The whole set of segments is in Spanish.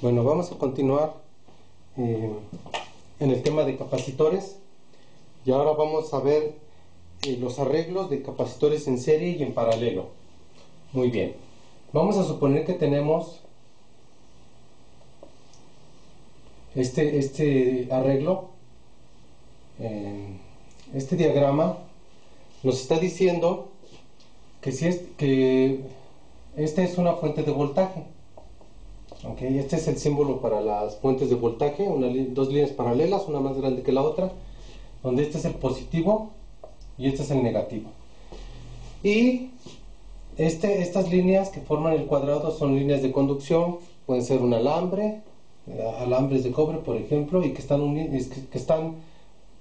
Bueno, vamos a continuar en el tema de capacitores y ahora vamos a ver los arreglos de capacitores en serie y en paralelo. Muy bien, vamos a suponer que tenemos este arreglo. Este diagrama nos está diciendo que esta es una fuente de voltaje. Okay, este es el símbolo para las fuentes de voltaje, dos líneas paralelas, una más grande que la otra, donde este es el positivo y este es el negativo. Y estas líneas que forman el cuadrado son líneas de conducción, pueden ser un alambre, alambres de cobre, por ejemplo, y que están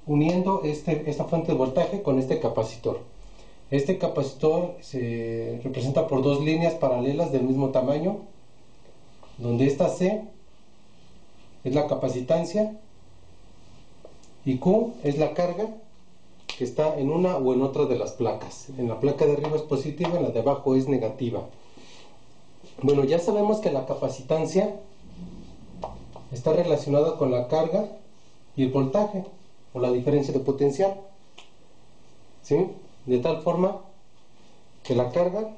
uniendo esta fuente de voltaje con este capacitor. Este capacitor se representa por dos líneas paralelas del mismo tamaño, donde esta C es la capacitancia y Q es la carga que está en una o en otra de las placas. En la placa de arriba es positiva, en la de abajo es negativa. Bueno, ya sabemos que la capacitancia está relacionada con la carga y el voltaje, o la diferencia de potencial, ¿sí? De tal forma que la carga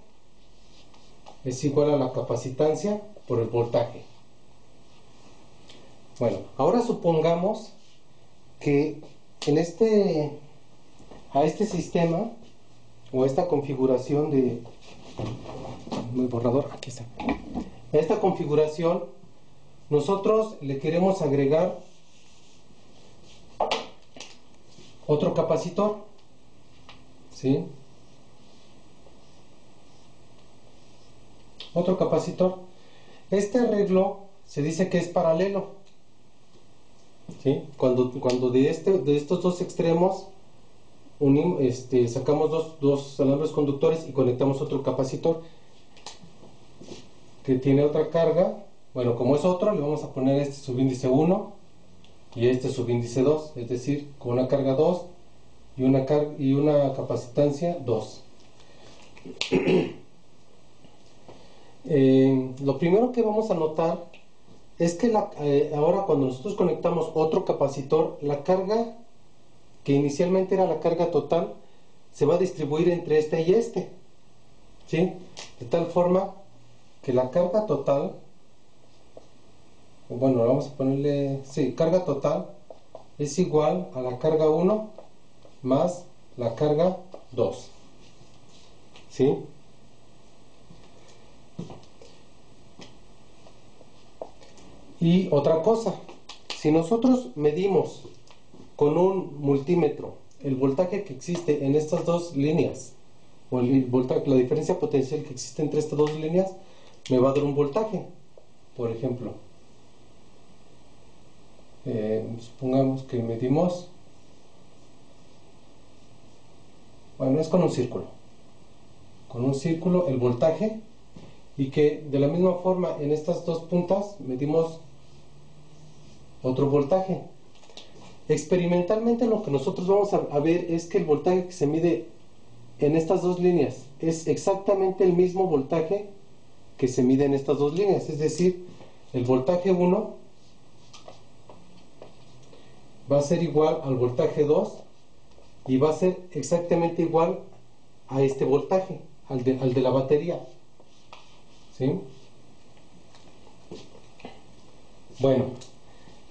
es igual a la capacitancia por el voltaje. Bueno, ahora supongamos que a este sistema o a esta configuración de borrador, aquí está. A esta configuración nosotros le queremos agregar otro capacitor, ¿sí? Otro capacitor. Este arreglo se dice que es paralelo, ¿sí? Cuando de estos dos extremos sacamos dos alambres conductores y conectamos otro capacitor que tiene otra carga. Bueno, como es otro, le vamos a poner este subíndice 1 y este subíndice 2, es decir, con una carga 2 y una capacitancia 2. Lo primero que vamos a notar es que ahora cuando nosotros conectamos otro capacitor, la carga que inicialmente era la carga total se va a distribuir entre este y este, ¿sí? De tal forma que la carga total, bueno, vamos a ponerle, sí, carga total es igual a la carga 1 más la carga 2, ¿sí? Y otra cosa, si nosotros medimos con un multímetro el voltaje que existe en estas dos líneas, o la diferencia potencial que existe entre estas dos líneas, me va a dar un voltaje. Por ejemplo, supongamos que medimos, bueno, es con un círculo el voltaje, y que de la misma forma en estas dos puntas medimos otro voltaje. Experimentalmente lo que nosotros vamos a ver es que el voltaje que se mide en estas dos líneas es exactamente el mismo voltaje que se mide en estas dos líneas, es decir, el voltaje 1 va a ser igual al voltaje 2 y va a ser exactamente igual a este voltaje, al de la batería, ¿sí? Bueno,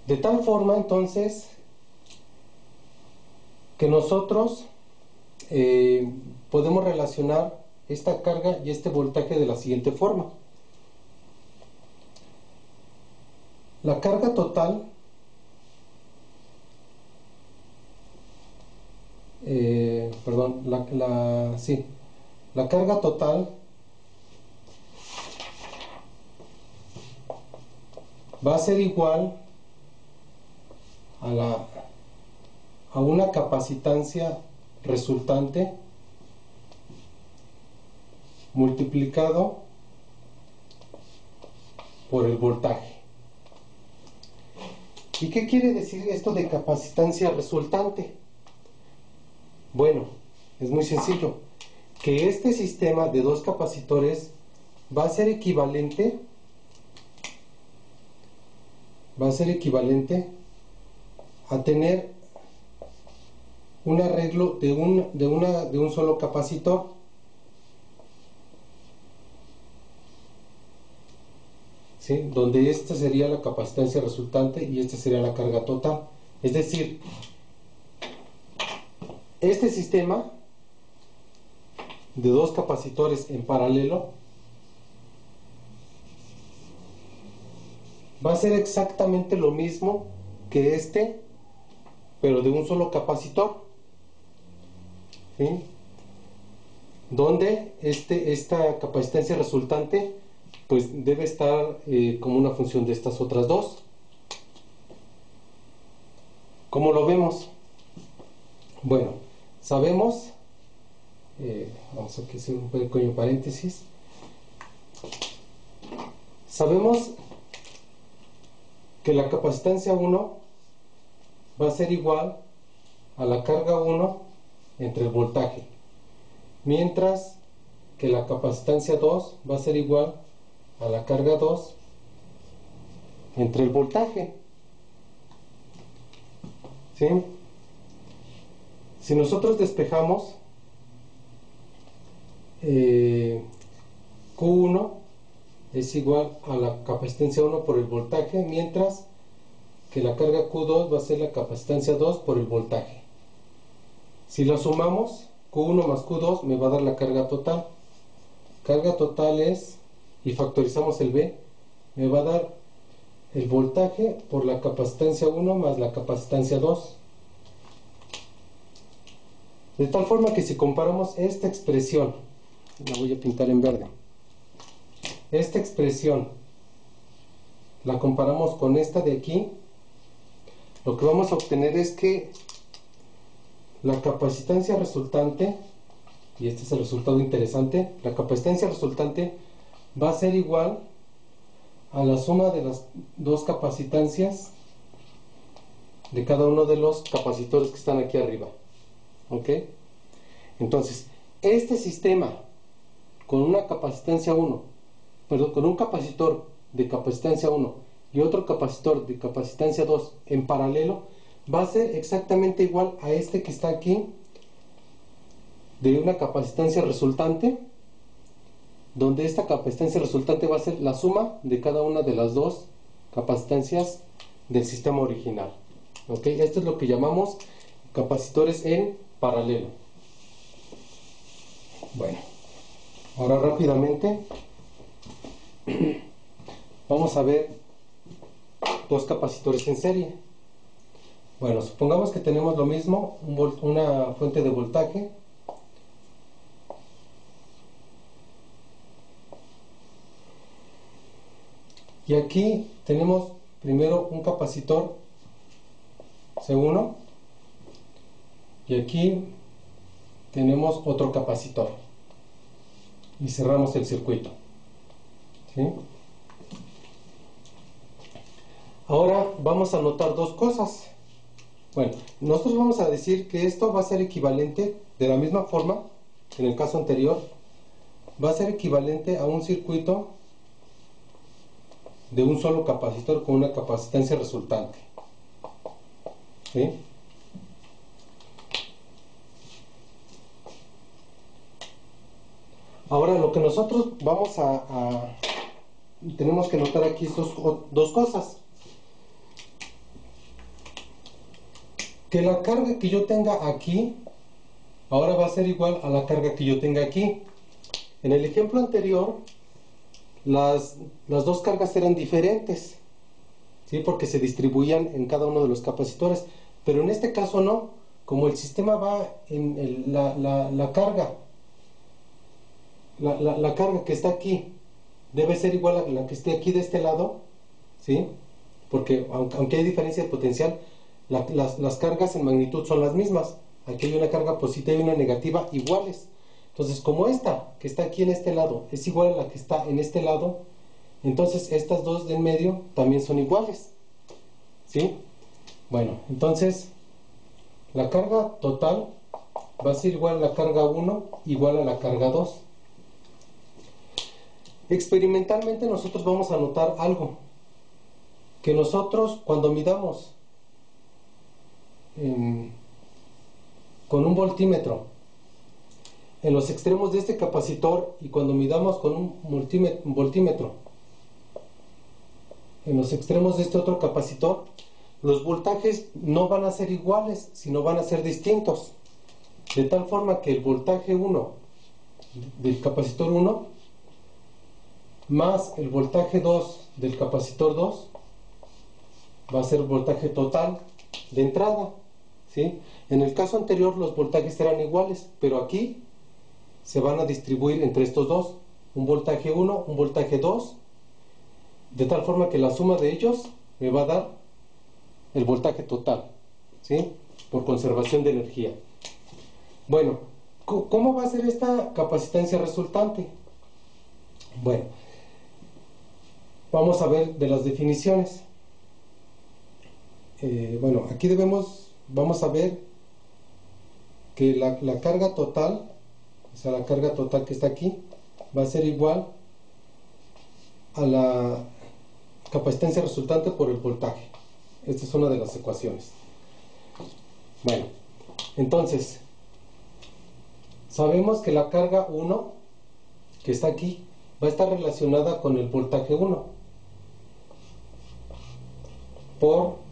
de tal forma entonces que nosotros podemos relacionar esta carga y este voltaje de la siguiente forma. La carga total la carga total va a ser igual a una capacitancia resultante multiplicado por el voltaje. ¿Y qué quiere decir esto de capacitancia resultante? Bueno, es muy sencillo, que este sistema de dos capacitores va a ser equivalente va a ser equivalente a tener un arreglo de un solo capacitor. ¿Sí? Donde esta sería la capacitancia resultante y esta sería la carga total. Es decir, este sistema de dos capacitores en paralelo va a ser exactamente lo mismo que este, pero de un solo capacitor. ¿Sí? Donde esta capacitancia resultante pues debe estar como una función de estas otras dos. ¿Cómo lo vemos? Bueno, sabemos, vamos a hacer un pequeño paréntesis, sabemos que la capacitancia 1 va a ser igual a la carga 1 entre el voltaje, mientras que la capacitancia 2 va a ser igual a la carga 2 entre el voltaje. ¿Sí? Si nosotros despejamos Q1 es igual a la capacitancia 1 por el voltaje, mientras que la carga Q2 va a ser la capacitancia 2 por el voltaje. Si la sumamos, Q1 más Q2 me va a dar la carga total. Carga total es, y factorizamos el B, me va a dar el voltaje por la capacitancia 1 más la capacitancia 2. De tal forma que si comparamos esta expresión, la voy a pintar en verde, esta expresión la comparamos con esta de aquí, lo que vamos a obtener es que la capacitancia resultante, y este es el resultado interesante, la capacitancia resultante va a ser igual a la suma de las dos capacitancias de cada uno de los capacitores que están aquí arriba. ¿Ok? Entonces, este sistema con una capacitancia 1, perdón, con un capacitor de capacitancia 1 y otro capacitor de capacitancia 2 en paralelo, va a ser exactamente igual a este que está aquí, de una capacitancia resultante, donde esta capacitancia resultante va a ser la suma de cada una de las dos capacitancias del sistema original. ¿Ok? Esto es lo que llamamos capacitores en paralelo. Bueno, ahora rápidamente vamos a ver dos capacitores en serie. Bueno, supongamos que tenemos lo mismo, una fuente de voltaje y aquí tenemos primero un capacitor C1 y aquí tenemos otro capacitor y cerramos el circuito. ¿Sí? Ahora vamos a notar dos cosas. Bueno, nosotros vamos a decir que esto va a ser equivalente, de la misma forma que en el caso anterior, va a ser equivalente a un circuito de un solo capacitor con una capacitancia resultante. ¿Sí? Ahora lo que nosotros tenemos que notar aquí son dos cosas. Que la carga que yo tenga aquí ahora va a ser igual a la carga que yo tenga aquí. En el ejemplo anterior las dos cargas eran diferentes, ¿sí? Porque se distribuían en cada uno de los capacitores, pero en este caso no. Como el sistema va en la carga, la carga que está aquí debe ser igual a la que esté aquí de este lado, ¿sí? Porque aunque hay diferencia de potencial, las cargas en magnitud son las mismas. Aquí hay una carga positiva y una negativa iguales. Entonces, como esta que está aquí en este lado es igual a la que está en este lado, entonces estas dos de en medio también son iguales. ¿Sí? Bueno, entonces la carga total va a ser igual a la carga 1 igual a la carga 2. Experimentalmente nosotros vamos a notar algo, que nosotros cuando midamos con un voltímetro en los extremos de este capacitor y cuando midamos con un voltímetro en los extremos de este otro capacitor, los voltajes no van a ser iguales, sino van a ser distintos. De tal forma que el voltaje 1 del capacitor 1 más el voltaje 2 del capacitor 2 va a ser el voltaje total de entrada, ¿sí? En el caso anterior los voltajes eran iguales, pero aquí se van a distribuir entre estos dos, un voltaje 1, un voltaje 2, de tal forma que la suma de ellos me va a dar el voltaje total, ¿sí? Por conservación de energía. Bueno, ¿cómo va a ser esta capacitancia resultante? Bueno, vamos a ver de las definiciones. Bueno, aquí vamos a ver que la carga total, o sea, la carga total que está aquí, va a ser igual a la capacitancia resultante por el voltaje. Esta es una de las ecuaciones. Bueno, entonces, sabemos que la carga 1, que está aquí, va a estar relacionada con el voltaje 1 por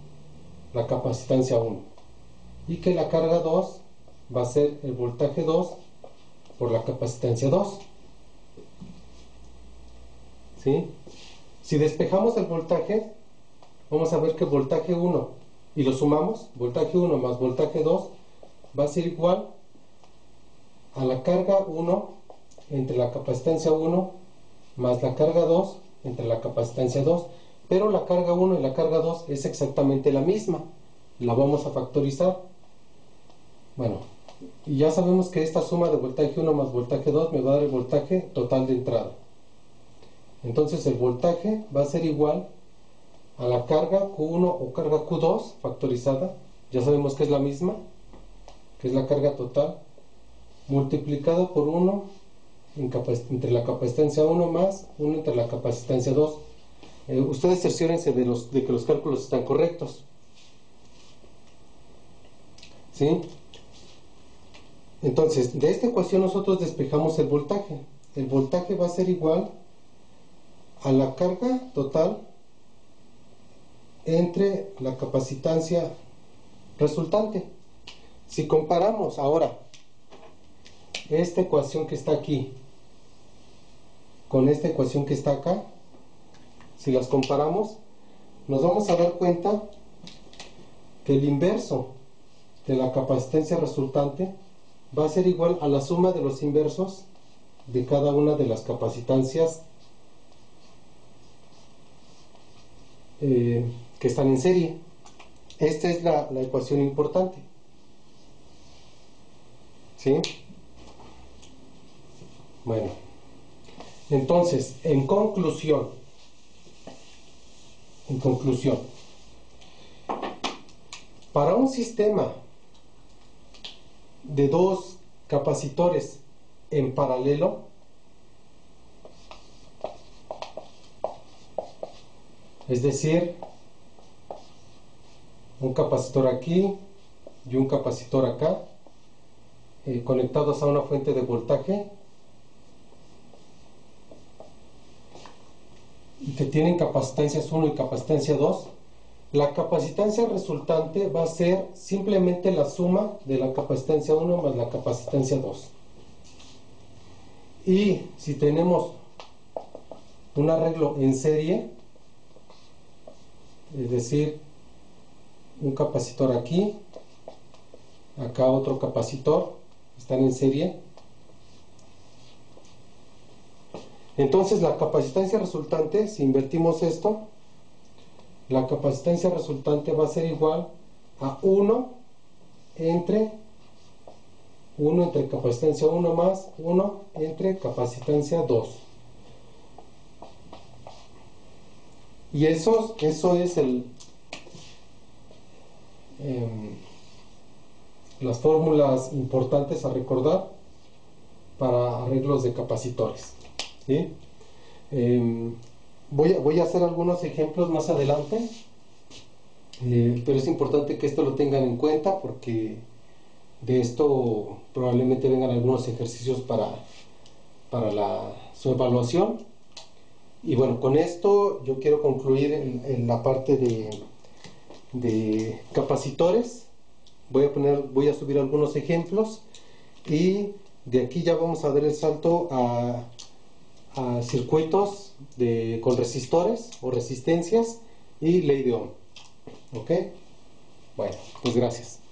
la capacitancia 1. Y que la carga 2 va a ser el voltaje 2 por la capacitancia 2. ¿Sí? Si despejamos el voltaje, vamos a ver que voltaje 1 y lo sumamos, voltaje 1 más voltaje 2 va a ser igual a la carga 1 entre la capacitancia 1 más la carga 2 entre la capacitancia 2, pero la carga 1 y la carga 2 es exactamente la misma, la vamos a factorizar. Bueno, y ya sabemos que esta suma de voltaje 1 más voltaje 2 me va a dar el voltaje total de entrada. Entonces el voltaje va a ser igual a la carga Q1 o carga Q2 factorizada, ya sabemos que es la misma, que es la carga total, multiplicado por 1 entre la capacitancia 1 más 1 entre la capacitancia 2. Ustedes cerciórense de que los cálculos están correctos. ¿Sí? Entonces, de esta ecuación nosotros despejamos el voltaje. El voltaje va a ser igual a la carga total entre la capacitancia resultante. Si comparamos ahora esta ecuación que está aquí con esta ecuación que está acá, si las comparamos, nos vamos a dar cuenta que el inverso de la capacitancia resultante va a ser igual a la suma de los inversos de cada una de las capacitancias que están en serie. Esta es la ecuación importante. ¿Sí? Bueno, entonces, en conclusión, para un sistema de dos capacitores en paralelo, es decir, un capacitor aquí y un capacitor acá, conectados a una fuente de voltaje, y que tienen capacitancias 1 y capacitancia 2, la capacitancia resultante va a ser simplemente la suma de la capacitancia 1 más la capacitancia 2. Y si tenemos un arreglo en serie, es decir, un capacitor aquí, acá otro capacitor, están en serie, entonces la capacitancia resultante, si invertimos esto, la capacitancia resultante va a ser igual a 1 entre capacitancia 1 más 1 entre capacitancia 2. Y eso es las fórmulas importantes a recordar para arreglos de capacitores. ¿Sí? Voy a hacer algunos ejemplos más adelante, pero es importante que esto lo tengan en cuenta porque de esto probablemente vengan algunos ejercicios para su evaluación. Y bueno, con esto yo quiero concluir en la parte de capacitores. Voy a subir algunos ejemplos y de aquí ya vamos a dar el salto a circuitos con resistores o resistencias y ley de Ohm. ¿Ok? Bueno, pues gracias.